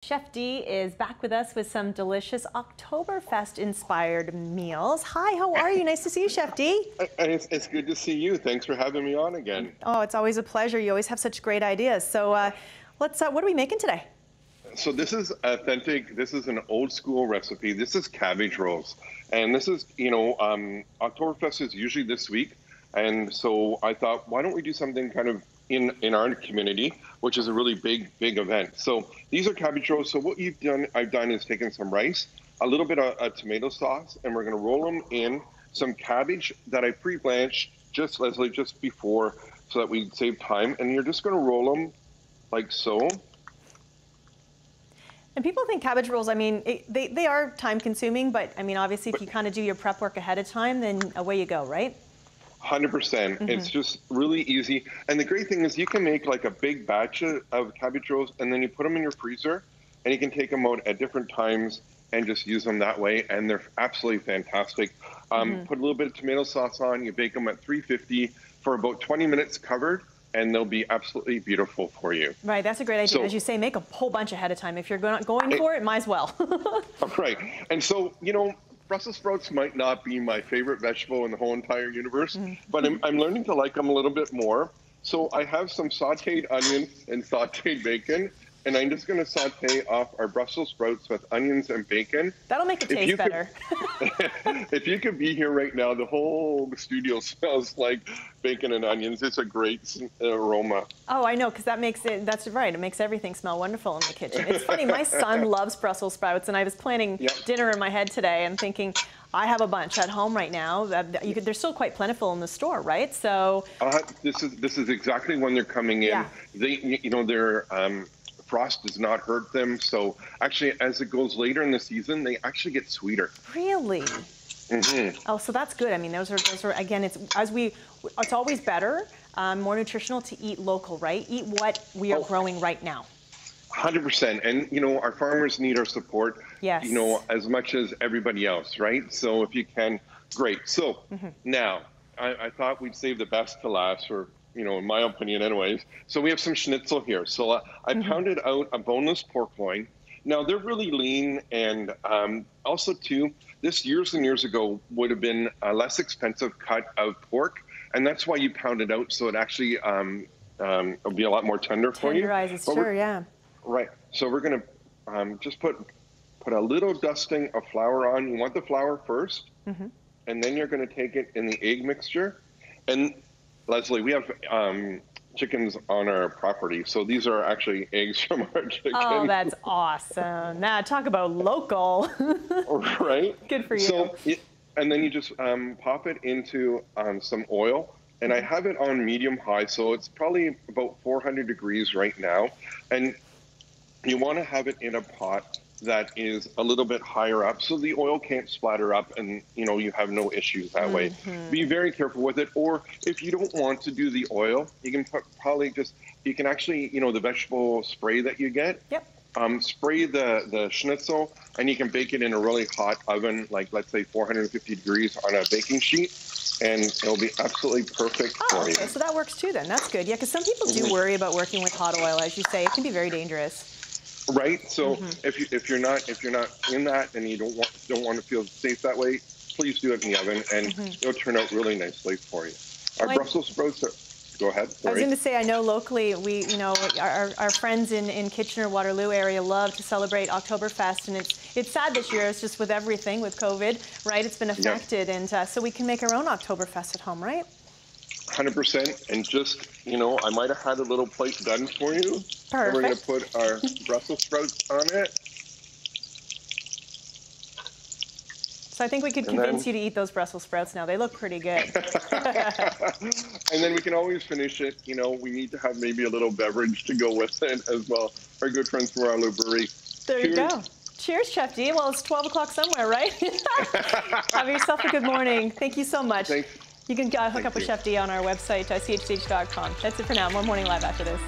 Chef D is back with us with some delicious Oktoberfest-inspired meals. Hi, how are you? Nice to see you, Chef D. It's good to see you. Thanks for having me on again. Oh, it's always a pleasure. You always have such great ideas. So what are we making today? So this is authentic. This is an old school recipe. This is cabbage rolls. And this is, Oktoberfest is usually this week. And so I thought, why don't we do something kind of in our community, which is a really big event. So these are cabbage rolls. So what I've done is taken some rice, a little bit of tomato sauce, and we're going to roll them in some cabbage that I pre-blanched just before so that we save time. And you're just going to roll them like so. And people think cabbage rolls, I mean, they are time consuming, but I mean, obviously if you kind of do your prep work ahead of time, then away you go, right? 100%. It's just really easy. And the great thing is you can make like a big batch of cabbage rolls and then you put them in your freezer and you can take them out at different times and just use them that way. And they're absolutely fantastic. Put a little bit of tomato sauce on, you bake them at 350 for about 20 minutes covered, and they'll be absolutely beautiful for you. Right, that's a great idea. So, as you say, make a whole bunch ahead of time. If you're going for it, might as well. Right. And so, Brussels sprouts might not be my favorite vegetable in the whole entire universe, but I'm learning to like them a little bit more. So I have some sauteed onions and sauteed bacon, and I'm just going to saute off our Brussels sprouts with onions and bacon. That'll make it taste better. If you could be here right now, the whole studio smells like bacon and onions. It's a great aroma. Oh, I know, because that's right. It makes everything smell wonderful in the kitchen. It's funny, my son loves Brussels sprouts, and I was planning dinner in my head today and thinking, I have a bunch at home right now. They're still quite plentiful in the store, right? So this is exactly when they're coming in. Yeah. They're frost does not hurt them. So actually, as it goes later in the season, they actually get sweeter. Really? Oh, so that's good. I mean, those are again, it's always better, more nutritional to eat local, right? Eat what we are growing right now. 100%. And, our farmers need our support, yes, as much as everybody else, right? So if you can, great. So now I thought we'd save the best to last, or, in my opinion anyways. So we have some schnitzel here. So I pounded out a boneless pork loin. Now they're really lean, and also too, this years and years ago would have been a less expensive cut of pork. And that's why you pound it out. So it actually will be a lot more tender for you. Tenderizes, sure, yeah. Right. So we're going to just put a little dusting of flour on. You want the flour first, and then you're going to take it in the egg mixture. And Leslie, we have chickens on our property, so these are actually eggs from our chicken. Oh, that's awesome. Now talk about local. Right? Good for you. So, and then you just pop it into some oil. And I have it on medium-high, so it's probably about 400 degrees right now. And you want to have it in a pot that is a little bit higher up so the oil can't splatter up and, you have no issues that way. Be very careful with it. Or if you don't want to do the oil, you can you can actually, the vegetable spray that you get, spray the schnitzel, and you can bake it in a really hot oven, like let's say 450 degrees on a baking sheet, and it'll be absolutely perfect for you. Okay, so that works too then. That's good. Yeah, because some people do worry about working with hot oil, as you say. It can be very dangerous. Right. So if you're not in that and you don't want to feel safe that way, please do it in the oven, and it'll turn out really nicely for you. Our Brussels sprouts are. Go ahead. Sorry. I was going to say, I know locally we, our friends in Kitchener-Waterloo area love to celebrate Oktoberfest, and it's sad this year. It's just with everything, with COVID, right? It's been affected, and so we can make our own Oktoberfest at home, right? 100%, and just, I might have had a little plate done for you. Perfect. And we're going to put our Brussels sprouts on it. So I think we could convince you to eat those Brussels sprouts now. They look pretty good. And then we can always finish it. We need to have maybe a little beverage to go with it as well. Our good friends from our brewery. There you go. Cheers, Chef D. Well, it's 12 o'clock somewhere, right? Have yourself a good morning. Thank you so much. Thanks. You can hook up with Chef D on our website, chch.com. That's it for now. More Morning Live after this.